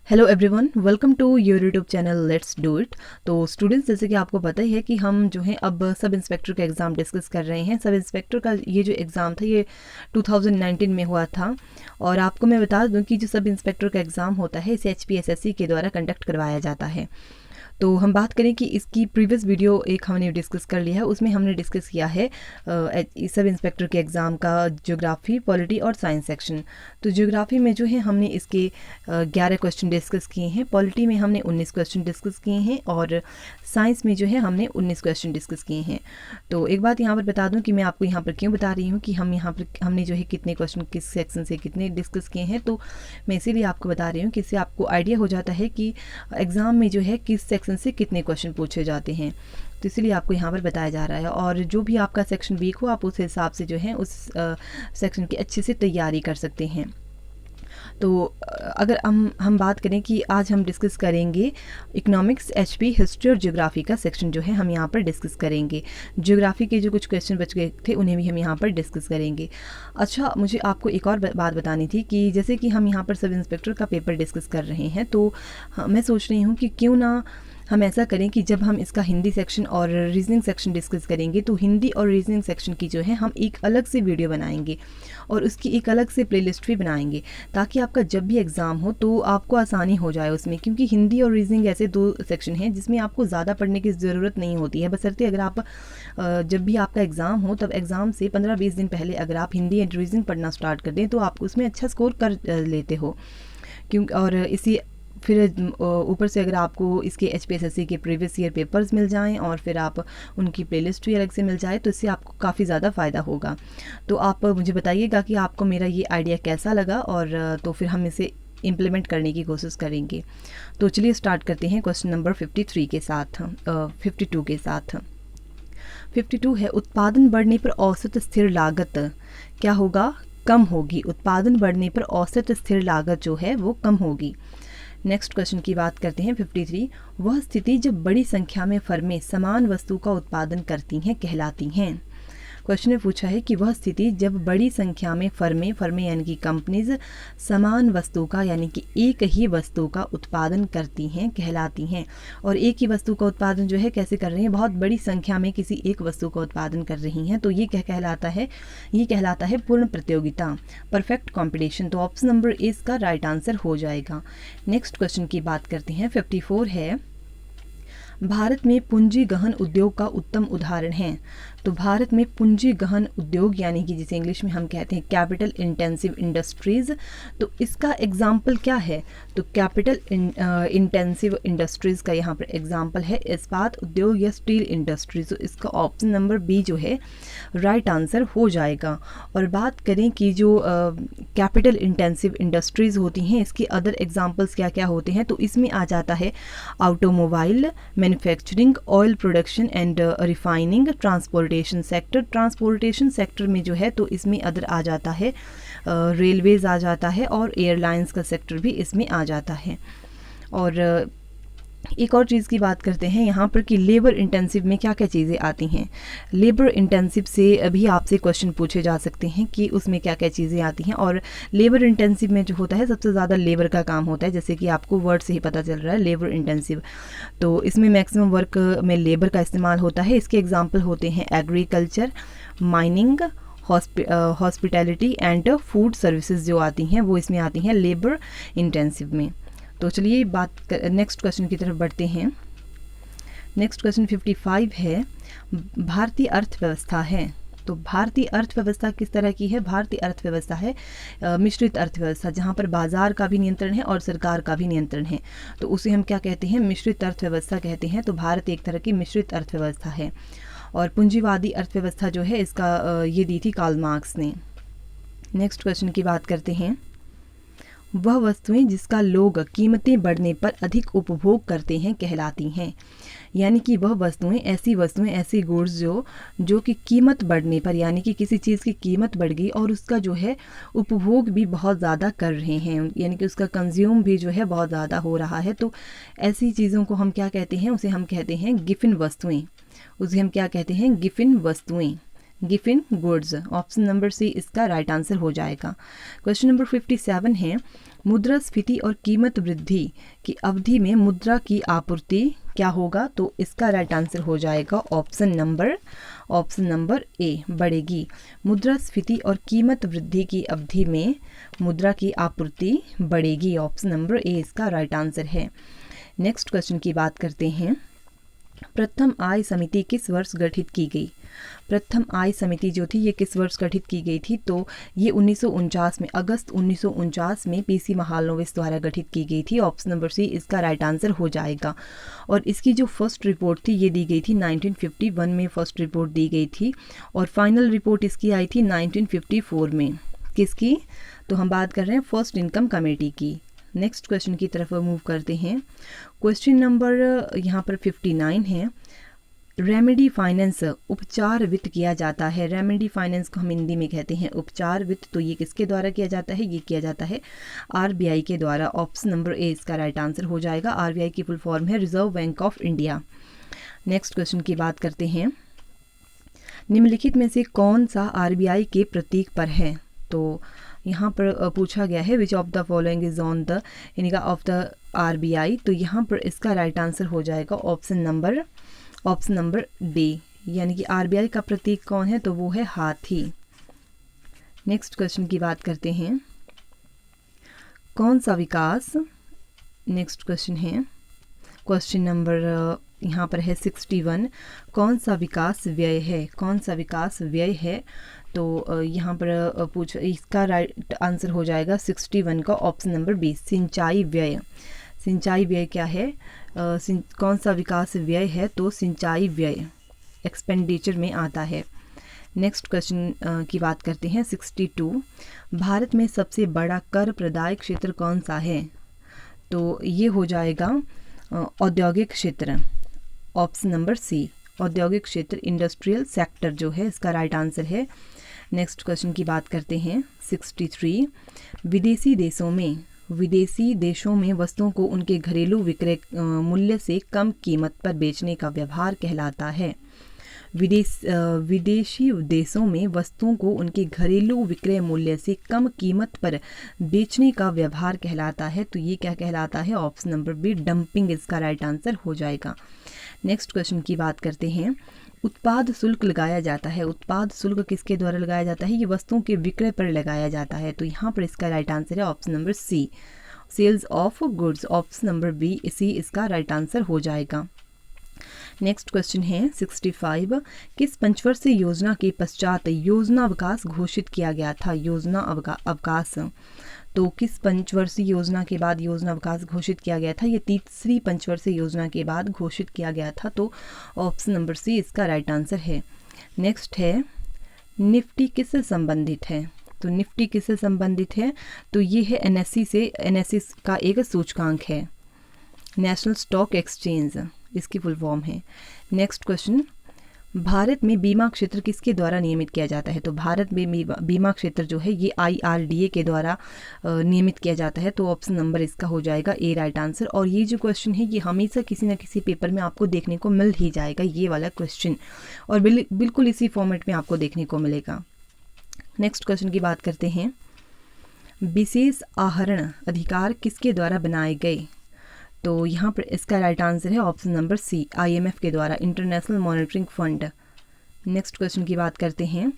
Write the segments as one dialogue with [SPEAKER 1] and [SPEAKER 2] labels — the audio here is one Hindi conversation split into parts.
[SPEAKER 1] Hello everyone, welcome to your YouTube channel let's do it. तो स्टूडेंट्स, जैसे कि आपको पता ही है कि हम जो है अब सब इंस्पेक्टर का एग्ज़ाम डिस्कस कर रहे हैं। सब इंस्पेक्टर का ये जो एग्ज़ाम था ये 2019 में हुआ था। और आपको मैं बता दूं कि जो सब इंस्पेक्टर का एग्ज़ाम होता है इसे HPSSC के द्वारा कंडक्ट करवाया जाता है। तो हम बात करें कि इसकी प्रीवियस वीडियो एक हमने डिस्कस कर लिया है, उसमें हमने डिस्कस किया है सब इंस्पेक्टर के एग्ज़ाम का ज्योग्राफी, पॉलिटी और साइंस सेक्शन। तो ज्योग्राफी में जो है हमने इसके 11 क्वेश्चन डिस्कस किए हैं, पॉलिटी में हमने 19 क्वेश्चन डिस्कस किए हैं और साइंस में जो है हमने 19 क्वेश्चन डिस्कस किए हैं। तो एक बात यहाँ पर बता दूँ कि मैं आपको यहाँ पर क्यों बता रही हूँ कि हम यहाँ पर हमने जो है कितने क्वेश्चन किस सेक्शन से कितने डिस्कस किए हैं। तो मैं इसीलिए आपको बता रही हूँ कि इससे आपको आइडिया हो जाता है कि एग्ज़ाम में जो है किस सेक्शन से कितने क्वेश्चन पूछे जाते हैं। तो इसलिए आपको यहाँ पर बताया जा रहा है, और जो भी आपका सेक्शन वीक हो आप उस हिसाब से जो है उस सेक्शन की अच्छे से तैयारी कर सकते हैं। तो अगर हम बात करें कि आज हम डिस्कस करेंगे इकोनॉमिक्स, HP, हिस्ट्री और ज्योग्राफी का सेक्शन जो है हम यहाँ पर डिस्कस करेंगे। ज्योग्राफी के जो कुछ क्वेश्चन बच गए थे उन्हें भी हम यहाँ पर डिस्कस करेंगे। अच्छा, मुझे आपको एक और बात बतानी थी कि जैसे कि हम यहाँ पर सब इंस्पेक्टर का पेपर डिस्कस कर रहे हैं, तो मैं सोच रही हूँ कि क्यों ना हम ऐसा करें कि जब हम इसका हिंदी सेक्शन और रीजनिंग सेक्शन डिस्कस करेंगे तो हिंदी और रीजनिंग सेक्शन की जो है हम एक अलग से वीडियो बनाएंगे और उसकी एक अलग से प्लेलिस्ट भी बनाएंगे, ताकि आपका जब भी एग्ज़ाम हो तो आपको आसानी हो जाए उसमें। क्योंकि हिंदी और रीजनिंग ऐसे दो सेक्शन हैं जिसमें आपको ज़्यादा पढ़ने की ज़रूरत नहीं होती है, बशर्ते अगर आप जब भी आपका एग्ज़ाम हो तब एग्ज़ाम से 15-20 दिन पहले अगर आप हिंदी एंड रीजनिंग पढ़ना स्टार्ट कर दें तो आप उसमें अच्छा स्कोर कर लेते हो। क्योंकि और इसी फिर ऊपर से अगर आपको इसके HPSSC के प्रीवियस ईयर पेपर्स मिल जाएं और फिर आप उनकी प्लेलिस्ट भी अलग से मिल जाए तो इससे आपको काफ़ी ज़्यादा फ़ायदा होगा। तो आप मुझे बताइएगा कि आपको मेरा ये आइडिया कैसा लगा, और तो फिर हम इसे इम्प्लीमेंट करने की कोशिश करेंगे। तो चलिए स्टार्ट करते हैं क्वेश्चन नंबर 52 के साथ। 52 है, उत्पादन बढ़ने पर औसत स्थिर लागत क्या होगा? कम होगी। उत्पादन बढ़ने पर औसत स्थिर लागत जो है वो कम होगी। नेक्स्ट क्वेश्चन की बात करते हैं 53। वह स्थिति जब बड़ी संख्या में फर्में समान वस्तु का उत्पादन करती हैं कहलाती हैं। क्वेश्चन में पूछा है कि वह स्थिति जब बड़ी संख्या में फर्में यानी कि कंपनीज समान वस्तु का यानी कि एक ही वस्तु का उत्पादन करती हैं कहलाती हैं। और एक ही वस्तु का उत्पादन जो है कैसे कर रही हैं? बहुत बड़ी संख्या में किसी एक वस्तु का उत्पादन कर रही हैं। तो ये क्या कहलाता है? ये कहलाता है पूर्ण प्रतियोगिता, परफेक्ट कॉम्पिटिशन। तो ऑप्शन नंबर ए इसका राइट आंसर हो जाएगा। नेक्स्ट क्वेश्चन की बात करते हैं 54 है, भारत में पूंजी गहन उद्योग का उत्तम उदाहरण है। तो भारत में पूंजी गहन उद्योग यानी कि जिसे इंग्लिश में हम कहते हैं कैपिटल इंटेंसिव इंडस्ट्रीज़, तो इसका एग्जाम्पल क्या है? तो कैपिटल इंटेंसिव इंडस्ट्रीज़ का यहाँ पर एग्जाम्पल है इस्पात उद्योग या स्टील इंडस्ट्रीज। तो इसका ऑप्शन नंबर बी जो है राइट आंसर हो जाएगा। और बात करें कि जो कैपिटल इंटेंसिव इंडस्ट्रीज़ होती हैं इसके अदर एग्जाम्पल्स क्या क्या होते हैं, तो इसमें आ जाता है automobile, manufacturing, oil production and refining, transportation sector में जो है तो इसमें अदर आ जाता है रेलवेज़ आ जाता है, और एयरलाइंस का सेक्टर भी इसमें आ जाता है। और एक और चीज़ की बात करते हैं यहाँ पर कि लेबर इंटेंसिव में क्या क्या चीज़ें आती हैं। लेबर इंटेंसिव से अभी आपसे क्वेश्चन पूछे जा सकते हैं कि उसमें क्या क्या चीज़ें आती हैं। और लेबर इंटेंसिव में जो होता है सबसे ज़्यादा लेबर का काम होता है, जैसे कि आपको वर्ड से ही पता चल रहा है लेबर इंटेंसिव। तो इसमें मैक्सिमम वर्क में लेबर का इस्तेमाल होता है। इसके एग्जाम्पल होते हैं agriculture, mining, hospitality and food services जो आती हैं वो इसमें आती हैं लेबर इंटेंसिव में। तो चलिए नेक्स्ट क्वेश्चन की तरफ बढ़ते हैं। नेक्स्ट क्वेश्चन 55 है, भारतीय अर्थव्यवस्था है। तो भारतीय अर्थव्यवस्था किस तरह की है? भारतीय अर्थव्यवस्था है मिश्रित अर्थव्यवस्था, जहाँ पर बाजार का भी नियंत्रण है और सरकार का भी नियंत्रण है। तो उसे हम क्या कहते हैं? मिश्रित अर्थव्यवस्था कहते हैं। तो भारत एक तरह की मिश्रित अर्थव्यवस्था है। और पूंजीवादी अर्थव्यवस्था जो है इसका ये दी थी कार्ल मार्क्स ने। नेक्स्ट क्वेश्चन की बात करते हैं, वह वस्तुएं जिसका लोग कीमतें बढ़ने पर अधिक उपभोग करते हैं कहलाती हैं। यानी कि वह वस्तुएं ऐसी गुड्स जो कि कीमत बढ़ने पर, यानी कि किसी चीज़ की कीमत बढ़ गई और उसका जो है उपभोग भी बहुत ज़्यादा कर रहे हैं, यानी कि उसका कंज्यूम भी जो है बहुत ज़्यादा हो रहा है। तो ऐसी चीज़ों को हम क्या कहते हैं? उसे हम कहते हैं गिफिन वस्तुएं। उसे हम क्या कहते हैं? गिफिन वस्तुएं। Giffen goods, option number C इसका राइट आंसर हो जाएगा। क्वेश्चन नंबर 57 है, मुद्रास्फीति और कीमत वृद्धि की अवधि में मुद्रा की आपूर्ति क्या होगा? तो इसका राइट आंसर हो जाएगा ऑप्शन नंबर ए, बढ़ेगी। मुद्रास्फीति और कीमत वृद्धि की अवधि में मुद्रा की आपूर्ति बढ़ेगी, ऑप्शन नंबर ए इसका राइट आंसर है। नेक्स्ट क्वेश्चन की बात करते हैं, प्रथम आय समिति किस वर्ष गठित की गई? प्रथम आय समिति जो थी ये किस वर्ष गठित की गई थी? तो ये 1949 में, अगस्त 1949 में पीसी महालनोबिस द्वारा गठित की गई थी, ऑप्शन नंबर सी इसका राइट आंसर हो जाएगा। और इसकी जो फर्स्ट रिपोर्ट थी ये दी गई थी 1951 में, फर्स्ट रिपोर्ट दी गई थी, और फाइनल रिपोर्ट इसकी आई थी 1954 में। किसकी? तो हम बात कर रहे हैं फर्स्ट इनकम कमेटी की। नेक्स्ट क्वेश्चन की तरफ मूव करते हैं। क्वेश्चन नंबर यहाँ पर 59 है, रेमेडी फाइनेंस उपचार वित्त किया जाता है। रेमेडी फाइनेंस को हम हिंदी में कहते हैं उपचार वित्त, तो ये किसके द्वारा किया जाता है? ये किया जाता है आरबीआई के द्वारा, ऑप्शन नंबर ए इसका राइट आंसर हो जाएगा। आरबीआई की फुल फॉर्म है reserve bank of India. Next question की बात करते हैं, निम्नलिखित में से कौन सा आरबीआई के प्रतीक पर है? तो यहाँ पर पूछा गया है which of the following is on the इनका ऑफ द आरबीआई, तो यहाँ पर इसका राइट आंसर हो जाएगा ऑप्शन नंबर डी, यानी कि आरबीआई का प्रतीक कौन है? तो वो है हाथी। नेक्स्ट क्वेश्चन की बात करते हैं, कौन सा विकास, नेक्स्ट क्वेश्चन है क्वेश्चन नंबर यहाँ पर है 61, कौन सा विकास व्यय है? कौन सा विकास व्यय है? तो यहाँ पर पूछ इसका राइट आंसर हो जाएगा 61 का ऑप्शन नंबर बी, सिंचाई व्यय। सिंचाई व्यय क्या है? कौन सा विकास व्यय है? तो सिंचाई व्यय एक्सपेंडिचर में आता है। नेक्स्ट क्वेश्चन की बात करते हैं 62, भारत में सबसे बड़ा कर प्रदाय क्षेत्र कौन सा है? तो ये हो जाएगा औद्योगिक क्षेत्र, ऑप्शन नंबर सी, औद्योगिक क्षेत्र, इंडस्ट्रियल सेक्टर जो है इसका राइट आंसर है। नेक्स्ट क्वेश्चन की बात करते हैं 63, विदेशी देशों में वस्तुओं को उनके घरेलू विक्रय मूल्य से कम कीमत पर बेचने का व्यवहार कहलाता है। विदेशी देशों में वस्तुओं को उनके घरेलू विक्रय मूल्य से कम कीमत पर बेचने का व्यवहार कहलाता है, तो ये क्या कहलाता है? ऑप्शन नंबर बी, डंपिंग इसका राइट आंसर हो जाएगा। नेक्स्ट क्वेश्चन की बात करते हैं, उत्पाद शुल्क लगाया जाता है। उत्पाद शुल्क किसके द्वारा लगाया जाता है? ये वस्तुओं के विक्रय पर लगाया जाता है, तो यहाँ पर इसका राइट आंसर है option number C, sales of goods, option number B C इसका राइट आंसर हो जाएगा। नेक्स्ट क्वेश्चन है 65, किस पंचवर्षीय योजना के पश्चात योजना अवकाश घोषित किया गया था? योजना अवकाश, तो किस पंचवर्षीय योजना के बाद योजना अवकाश घोषित किया गया था? ये तीसरी पंचवर्षीय योजना के बाद घोषित किया गया था, तो ऑप्शन नंबर सी इसका राइट आंसर है। नेक्स्ट है, निफ्टी किससे संबंधित है? तो निफ्टी किससे संबंधित है? तो ये है एनएससी का एक सूचकांक है, नेशनल स्टॉक एक्सचेंज इसकी फुल फॉर्म है। नेक्स्ट क्वेश्चन, भारत में बीमा क्षेत्र किसके द्वारा नियमित किया जाता है? तो भारत में बीमा क्षेत्र जो है ये IRDA के द्वारा नियमित किया जाता है, तो ऑप्शन नंबर इसका हो जाएगा ए राइट आंसर। और ये जो क्वेश्चन है ये हमेशा किसी न किसी पेपर में आपको देखने को मिल ही जाएगा, ये वाला क्वेश्चन, और बिल्कुल इसी फॉर्मेट में आपको देखने को मिलेगा। नेक्स्ट क्वेश्चन की बात करते हैं, विशेष आहरण अधिकार किसके द्वारा बनाए गए? तो यहाँ पर इसका राइट आंसर है ऑप्शन नंबर सी, IMF के द्वारा, international monitoring fund. Next question की बात करते हैं,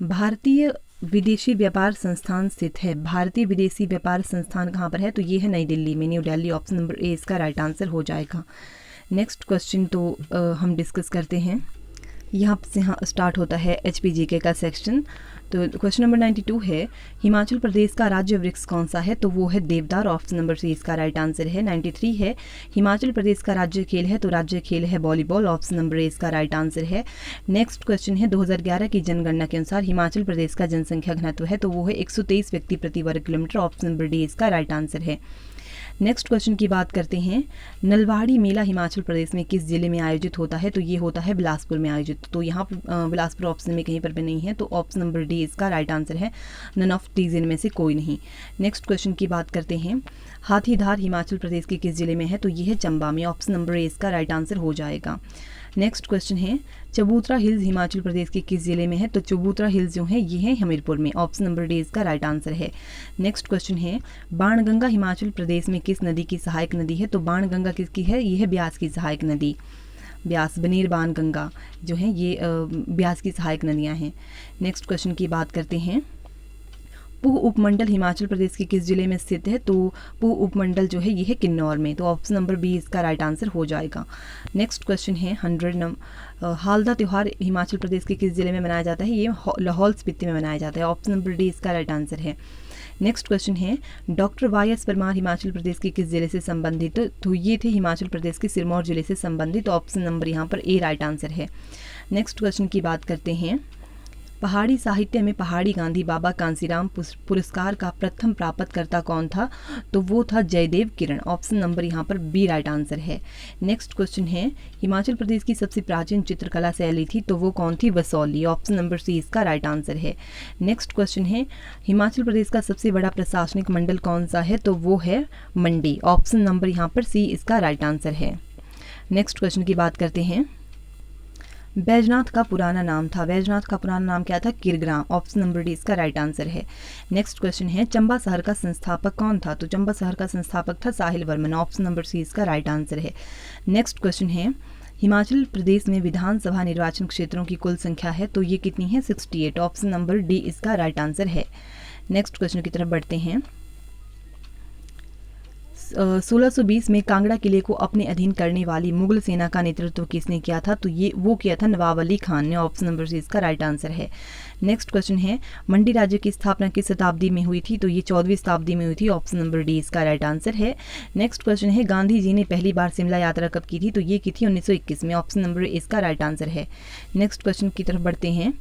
[SPEAKER 1] भारतीय विदेशी व्यापार संस्थान स्थित है। भारतीय विदेशी व्यापार संस्थान कहाँ पर है? तो ये है नई दिल्ली में, new Delhi, option number A इसका राइट आंसर हो जाएगा। नेक्स्ट क्वेश्चन तो हम डिस्कस करते हैं, यहाँ से स्टार्ट होता है HPGK का सेक्शन। तो क्वेश्चन नंबर 92 है, हिमाचल प्रदेश का राज्य वृक्ष कौन सा है? तो वो है देवदार, ऑप्शन नंबर सी इसका राइट आंसर है। 93 है, हिमाचल प्रदेश का राज्य खेल है? तो राज्य खेल है वॉलीबॉल, ऑप्शन नंबर ए इसका राइट आंसर है। नेक्स्ट क्वेश्चन है, 2011 की जनगणना के अनुसार हिमाचल प्रदेश का जनसंख्या घनत्व है? तो वो है 123 व्यक्ति प्रति वर्ग किलोमीटर, ऑप्शन नंबर डी इसका राइट आंसर है। नेक्स्ट क्वेश्चन की बात करते हैं, नलवाड़ी मेला हिमाचल प्रदेश में किस जिले में आयोजित होता है? तो ये होता है बिलासपुर में आयोजित, तो यहाँ बिलासपुर ऑप्शन में कहीं पर भी नहीं है, तो ऑप्शन नंबर डी इसका राइट आंसर है, नन ऑफ दीज इनमें से कोई नहीं। नेक्स्ट क्वेश्चन की बात करते हैं, हाथीधार हिमाचल प्रदेश के किस जिले में है? तो ये है चंबा में, ऑप्शन नंबर ए इसका राइट आंसर हो जाएगा। नेक्स्ट क्वेश्चन है चबूतरा हिल्स हिमाचल प्रदेश के किस जिले में है? तो चबूतरा हिल्स जो है ये है हमीरपुर में। ऑप्शन नंबर डी इसका राइट आंसर है। नेक्स्ट क्वेश्चन है बाणगंगा हिमाचल प्रदेश में किस नदी की सहायक नदी है? तो बाणगंगा किसकी है? ये है ब्यास की सहायक नदी। ब्यास, बनेर, बाणगंगा जो है ये ब्यास की सहायक नदियाँ हैं। नेक्स्ट क्वेश्चन की बात करते हैं पूह उपमंडल हिमाचल प्रदेश के किस जिले में स्थित है? तो पूह उपमंडल जो है ये है किन्नौर में। तो ऑप्शन नंबर बी इसका राइट आंसर हो जाएगा। नेक्स्ट क्वेश्चन है 100 हालदा त्यौहार हिमाचल प्रदेश के किस जिले में मनाया जाता है? ये लाहौल स्पीति में मनाया जाता है। ऑप्शन नंबर डी इसका राइट आंसर है। नेक्स्ट क्वेश्चन है doctor Y S Parmar Himachal Pradesh के किस जिले से संबंधित? तो ये थे हिमाचल प्रदेश के सिरमौर जिले से संबंधित। ऑप्शन नंबर यहाँ पर ए राइट आंसर है। नेक्स्ट क्वेश्चन की बात करते हैं पहाड़ी साहित्य में पहाड़ी गांधी बाबा कांसीराम पुरस्कार का प्रथम प्राप्तकर्ता कौन था? तो वो था जयदेव किरण। ऑप्शन नंबर यहाँ पर बी राइट आंसर है। नेक्स्ट क्वेश्चन है हिमाचल प्रदेश की सबसे प्राचीन चित्रकला शैली थी, तो वो कौन थी? वसौली। ऑप्शन नंबर सी इसका राइट आंसर है। नेक्स्ट क्वेश्चन है हिमाचल प्रदेश का सबसे बड़ा प्रशासनिक मंडल कौन सा है? तो वो है मंडी। ऑप्शन नंबर यहाँ पर सी इसका राइट आंसर है। नेक्स्ट क्वेश्चन की बात करते हैं बैजनाथ का पुराना नाम था। बैजनाथ का पुराना नाम क्या था? किरग्राम। ऑप्शन नंबर डी इसका राइट आंसर है। नेक्स्ट क्वेश्चन है चंबा शहर का संस्थापक कौन था? तो चंबा शहर का संस्थापक था साहिल वर्मन। ऑप्शन नंबर सी इसका राइट आंसर है। नेक्स्ट क्वेश्चन है हिमाचल प्रदेश में विधानसभा निर्वाचन क्षेत्रों की कुल संख्या है, तो ये कितनी है? 68। ऑप्शन नंबर डी इसका राइट आंसर है। नेक्स्ट क्वेश्चन की तरफ बढ़ते हैं 1620 में कांगड़ा किले को अपने अधीन करने वाली मुगल सेना का नेतृत्व किसने किया था? तो ये वो किया था नवाब अली खान ने। ऑप्शन नंबर सी इसका राइट आंसर है। नेक्स्ट क्वेश्चन है मंडी राज्य की स्थापना किस शताब्दी में हुई थी? तो ये 14वीं शताब्दी में हुई थी। ऑप्शन नंबर डी इसका राइट आंसर है। नेक्स्ट क्वेश्चन है गांधी जी ने पहली बार शिमला यात्रा कब की थी? तो ये की थी 1921 में। ऑप्शन नंबर इसका राइट आंसर है। नेक्स्ट क्वेश्चन की तरफ बढ़ते हैं।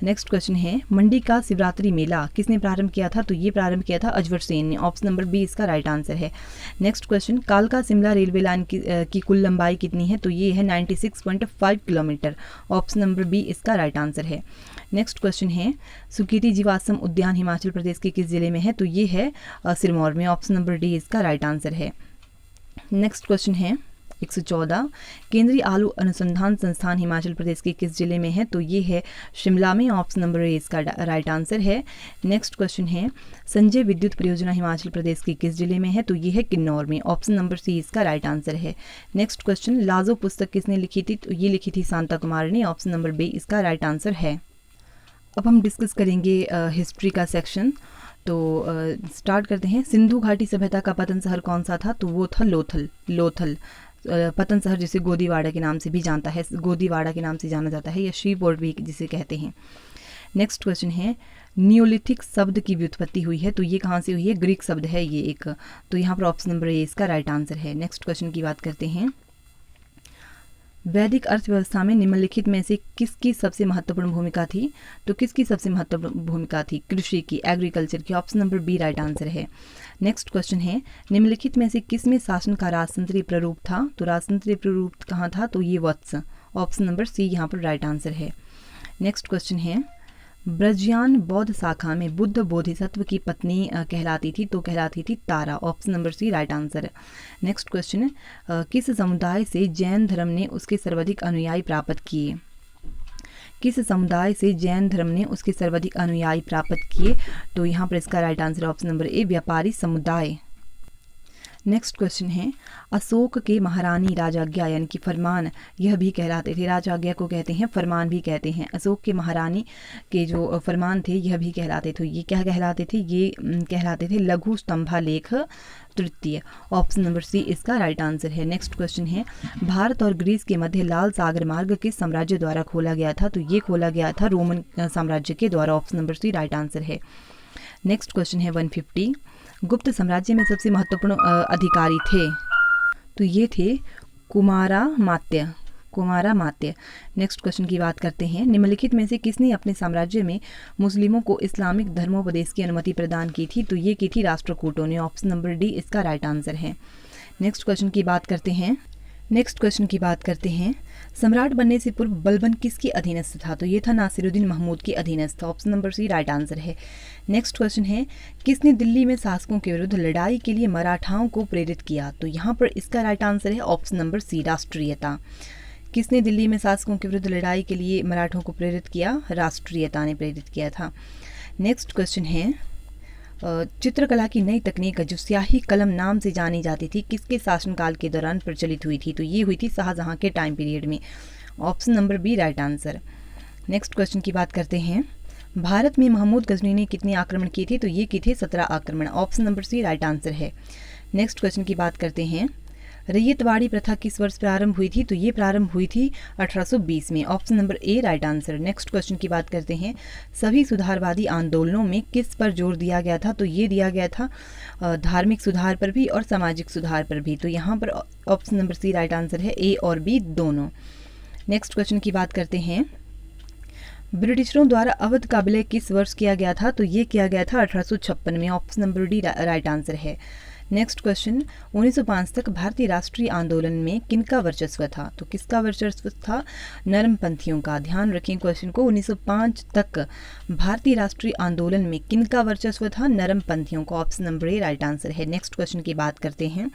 [SPEAKER 1] नेक्स्ट क्वेश्चन है मंडी का शिवरात्रि मेला किसने प्रारंभ किया था? तो ये प्रारंभ किया था अजवर सेन ने। ऑप्शन नंबर बी इसका राइट आंसर है। नेक्स्ट क्वेश्चन कालका शिमला रेलवे लाइन की कुल लंबाई कितनी है? तो ये है 96.5 किलोमीटर। ऑप्शन नंबर बी इसका राइट आंसर है। नेक्स्ट क्वेश्चन है सुकीर्ति जीवाश्म उद्यान हिमाचल प्रदेश के किस जिले में है? तो ये है सिरमौर में। ऑप्शन नंबर डी इसका राइट आंसर है। नेक्स्ट क्वेश्चन है 114 केंद्रीय आलू अनुसंधान संस्थान हिमाचल प्रदेश के किस जिले में है? तो ये है शिमला में। ऑप्शन नंबर ए इसका राइट आंसर है। नेक्स्ट क्वेश्चन है संजय विद्युत परियोजना हिमाचल प्रदेश के किस जिले में है? तो ये है किन्नौर में। ऑप्शन नंबर सी इसका राइट आंसर है। नेक्स्ट क्वेश्चन लाजो पुस्तक किसने लिखी थी? तो ये लिखी थी शांता कुमार ने। ऑप्शन नंबर बी इसका राइट आंसर है। अब हम डिस्कस करेंगे हिस्ट्री का सेक्शन। तो स्टार्ट करते हैं। सिंधु घाटी सभ्यता का पतन शहर कौन सा था? तो वो था लोथल। पतन शहर जिसे गोदीवाड़ा के नाम से भी जानता है, गोदीवाड़ा के नाम से जाना जाता है, या श्रीपोर्ट भी जिसे कहते हैं। नेक्स्ट क्वेश्चन है नियोलिथिक शब्द की व्युत्पत्ति हुई है, तो ये कहाँ से हुई है? ग्रीक शब्द है ये एक। तो यहाँ पर ऑप्शन नंबर ए इसका राइट आंसर है। नेक्स्ट क्वेश्चन की बात करते हैं वैदिक अर्थव्यवस्था में निम्नलिखित में से किसकी सबसे महत्वपूर्ण भूमिका थी? तो किसकी सबसे महत्वपूर्ण भूमिका थी? कृषि की, एग्रीकल्चर की। Option number B right answer है। नेक्स्ट क्वेश्चन है निम्नलिखित में से किसमें शासन का राजतंत्रीय प्रारूप था? तो राजतंत्रीय प्रारूप कहाँ था? तो ये वत्स। ऑप्शन नंबर सी यहाँ पर राइट आंसर है। नेक्स्ट क्वेश्चन है ब्रजयान बौद्ध शाखा में बुद्ध बोधिसत्व की पत्नी कहलाती थी, तो कहलाती थी तारा। Option number C right answer है। नेक्स्ट क्वेश्चन किस समुदाय से जैन धर्म ने उसके सर्वाधिक अनुयायी प्राप्त किए? किस समुदाय से जैन धर्म ने उसके सर्वाधिक अनुयायी प्राप्त किए? तो यहाँ पर इसका राइट आंसर है ऑप्शन नंबर ए व्यापारी समुदाय। नेक्स्ट क्वेश्चन है अशोक के महारानी राजाज्ञा यानी कि फरमान यह भी कहलाते थे। राजाज्ञा को कहते हैं, फरमान भी कहते हैं। अशोक के महारानी के जो फरमान थे यह भी कहलाते थे। ये क्या कहलाते थे? ये कहलाते थे लघु स्तंभालेख तृतीय। ऑप्शन नंबर सी इसका राइट आंसर है। नेक्स्ट क्वेश्चन है भारत और ग्रीस के मध्य लाल सागर मार्ग किस साम्राज्य द्वारा खोला गया था? तो ये खोला गया था रोमन साम्राज्य के द्वारा। Option number C right answer है। नेक्स्ट क्वेश्चन है 150 गुप्त साम्राज्य में सबसे महत्वपूर्ण अधिकारी थे, तो ये थे कुमारा मात्य। नेक्स्ट क्वेश्चन की बात करते हैं निम्नलिखित में से किसने अपने साम्राज्य में मुस्लिमों को इस्लामिक धर्मोपदेश की अनुमति प्रदान की थी? तो ये की थी राष्ट्रकूटों ने। ऑप्शन नंबर डी इसका राइट आंसर है। नेक्स्ट क्वेश्चन की बात करते हैं सम्राट बनने से पूर्व बलबन किसके अधीनस्थ था? तो ये था नासिरुद्दीन महमूद के अधीनस्थ। Option number C right answer है। नेक्स्ट क्वेश्चन है किसने दिल्ली में शासकों के विरुद्ध लड़ाई के लिए मराठाओं को प्रेरित किया? तो यहाँ पर इसका राइट आंसर है ऑप्शन नंबर सी राष्ट्रीयता। किसने दिल्ली में शासकों के विरुद्ध लड़ाई के लिए मराठों को प्रेरित किया? राष्ट्रीयता ने प्रेरित किया था। नेक्स्ट क्वेश्चन है, चित्रकला की नई तकनीक जो स्याही कलम नाम से जानी जाती थी किसके शासनकाल के दौरान प्रचलित हुई थी? तो ये हुई थी शाहजहां के टाइम पीरियड में। Option number B right answer. Next question की बात करते हैं, भारत में महमूद गजनी ने कितने आक्रमण किए थे? तो ये किए थे 17 आक्रमण। Option number C right answer है। नेक्स्ट क्वेश्चन की बात करते हैं, रैयतवाड़ी प्रथा किस वर्ष प्रारंभ हुई थी? तो ये प्रारंभ हुई थी 1820 में। Option number A right answer. Next question की बात करते हैं, सभी सुधारवादी आंदोलनों में किस पर जोर दिया गया था? तो ये दिया गया था धार्मिक सुधार पर भी और सामाजिक सुधार पर भी। तो यहाँ पर option number C right answer है, ए और बी दोनों। नेक्स्ट क्वेश्चन की बात करते हैं, ब्रिटिशरों द्वारा अवध का विलय किस वर्ष किया गया था? तो ये किया गया था 1856 में। Option number D right answer है। नेक्स्ट क्वेश्चन, 1905 तक भारतीय राष्ट्रीय आंदोलन में किनका वर्चस्व था? तो किसका वर्चस्व था? नरमपंथियों का। ध्यान रखें क्वेश्चन को, 1905 तक भारतीय राष्ट्रीय आंदोलन में किनका वर्चस्व था? नरमपंथियों का। Option number A right answer है। नेक्स्ट क्वेश्चन की बात करते हैं,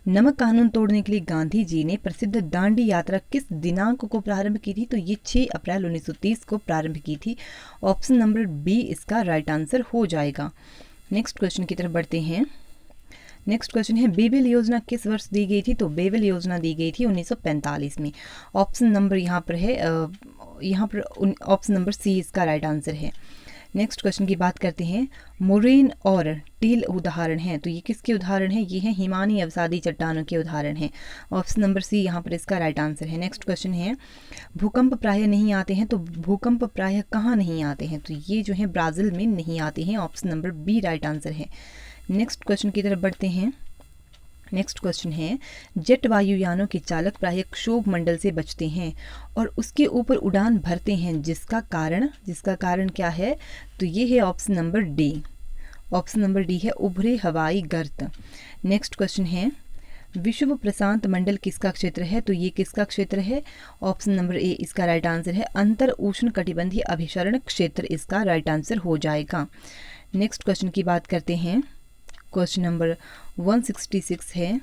[SPEAKER 1] नमक कानून तोड़ने के लिए गांधी जी ने प्रसिद्ध दांडी यात्रा किस दिनांक को प्रारंभ की थी? तो ये 6 अप्रैल 1930 को प्रारंभ की थी। ऑप्शन नंबर बी इसका राइट आंसर हो जाएगा। नेक्स्ट क्वेश्चन की तरफ बढ़ते हैं। नेक्स्ट क्वेश्चन है, बेबेल योजना किस वर्ष दी गई थी? तो बेबेल योजना दी गई थी 1945 में। ऑप्शन नंबर यहाँ पर है, यहाँ पर ऑप्शन नंबर सी इसका राइट आंसर है। नेक्स्ट क्वेश्चन की बात करते हैं, मोरेन और टील उदाहरण हैं, तो ये किसके उदाहरण हैं? ये हैं हिमानी अवसादी चट्टानों के उदाहरण हैं। ऑप्शन नंबर सी यहाँ पर इसका राइट आंसर है। नेक्स्ट क्वेश्चन है, भूकंप प्रायः नहीं आते हैं, तो भूकंप प्रायः कहाँ नहीं आते हैं? तो ये जो है ब्राज़ील में नहीं आते हैं। Option number B right answer है। नेक्स्ट क्वेश्चन की तरफ बढ़ते हैं। नेक्स्ट क्वेश्चन है, जेट वायुयानों के चालक प्रायः क्षोभ मंडल से बचते हैं और उसके ऊपर उड़ान भरते हैं, जिसका कारण क्या है? तो ये है option number D. Option number D है उभरे हवाई गर्त। नेक्स्ट क्वेश्चन है, विश्व प्रशांत मंडल किसका क्षेत्र है? तो ये किसका क्षेत्र है? ऑप्शन नंबर ए इसका राइट आंसर है। अंतर उष्ण कटिबंधीय अभिसरण क्षेत्र इसका राइट आंसर हो जाएगा। नेक्स्ट क्वेश्चन की बात करते हैं। क्वेश्चन नंबर 166 है,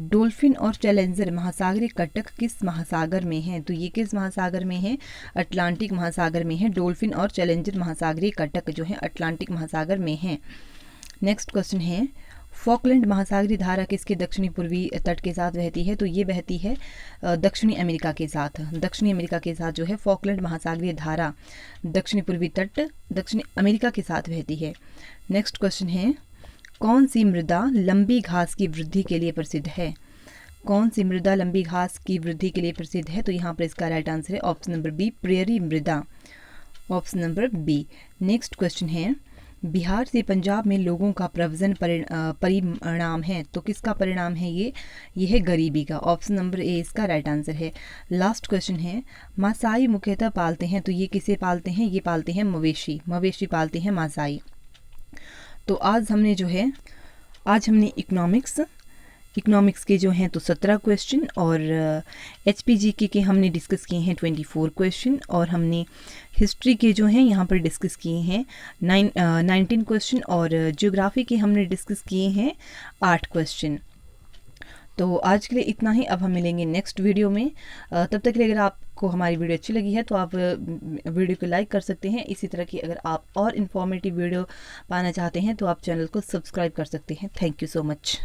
[SPEAKER 1] डोल्फिन और चैलेंजर महासागरीय कटक किस महासागर में है? तो ये किस महासागर में है? अटलांटिक महासागर में है। डोल्फिन और चैलेंजर महासागरीय कटक जो है अटलांटिक महासागर में है। नेक्स्ट क्वेश्चन है, फॉकलैंड महासागरीय धारा किसके दक्षिणी पूर्वी तट के साथ बहती है? तो ये बहती है दक्षिणी अमेरिका के साथ। दक्षिणी अमेरिका के साथ जो है फॉकलैंड महासागरीय धारा दक्षिणी पूर्वी तट दक्षिणी अमेरिका के साथ बहती है। नेक्स्ट क्वेश्चन है, कौन सी मृदा लंबी घास की वृद्धि के लिए प्रसिद्ध है? कौन सी मृदा लंबी घास की वृद्धि के लिए प्रसिद्ध है? तो यहाँ पर इसका राइट आंसर है ऑप्शन नंबर बी, प्रेयरी मृदा। Option number B. Next question है, बिहार से पंजाब में लोगों का प्रव्रजन परिणाम है, तो किसका परिणाम है? ये है गरीबी का। ऑप्शन नंबर ए इसका राइट आंसर है। लास्ट क्वेश्चन है, मासाई मुख्यतः पालते हैं, तो ये किसे पालते हैं? ये पालते हैं मवेशी पालते हैं मासाई। तो आज हमने इकोनॉमिक्स के जो हैं तो 17 क्वेश्चन और HPGK के हमने डिस्कस किए हैं 24 क्वेश्चन और हमने हिस्ट्री के जो हैं यहाँ पर डिस्कस किए हैं 19 क्वेश्चन और ज्योग्राफी के हमने डिस्कस किए हैं 8 क्वेश्चन। तो आज के लिए इतना ही। अब हम मिलेंगे नेक्स्ट वीडियो में। तब तक के लिए अगर आपको हमारी वीडियो अच्छी लगी है तो आप वीडियो को लाइक कर सकते हैं। इसी तरह की अगर आप और इन्फॉर्मेटिव वीडियो पाना चाहते हैं तो आप चैनल को सब्सक्राइब कर सकते हैं। Thank you so much.